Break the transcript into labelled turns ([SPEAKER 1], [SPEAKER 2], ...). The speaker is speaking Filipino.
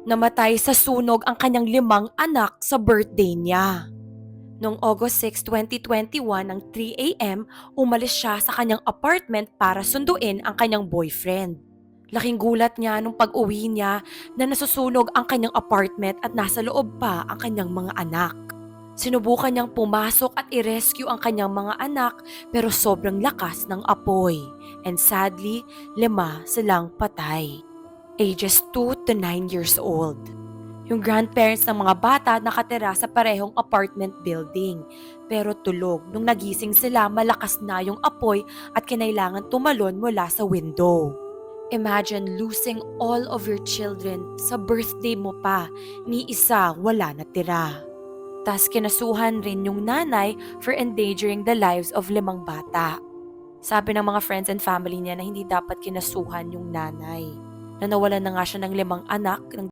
[SPEAKER 1] Namatay sa sunog ang kanyang 5 anak sa birthday niya. Noong August 6, 2021 ng 3 a.m., umalis siya sa kanyang apartment para sunduin ang kanyang boyfriend. Laking gulat niya nung pag-uwi niya na nasusunog ang kanyang apartment at nasa loob pa ang kanyang mga anak. Sinubukan niyang pumasok at i-rescue ang kanyang mga anak pero sobrang lakas ng apoy. And sadly, 5 silang patay. Ages 2 to 9 years old. Yung grandparents ng mga bata nakatira sa parehong apartment building. Pero tulog nung nagising sila, malakas na yung apoy at kinailangan tumalon mula sa window. Imagine losing all of your children sa birthday mo pa, ni isa wala na tira. Tas kinasuhan rin yung nanay for endangering the lives of 5 bata. Sabi ng mga friends and family niya na hindi dapat kinasuhan yung nanay. Na nawalan na nga siya ng 5 anak ng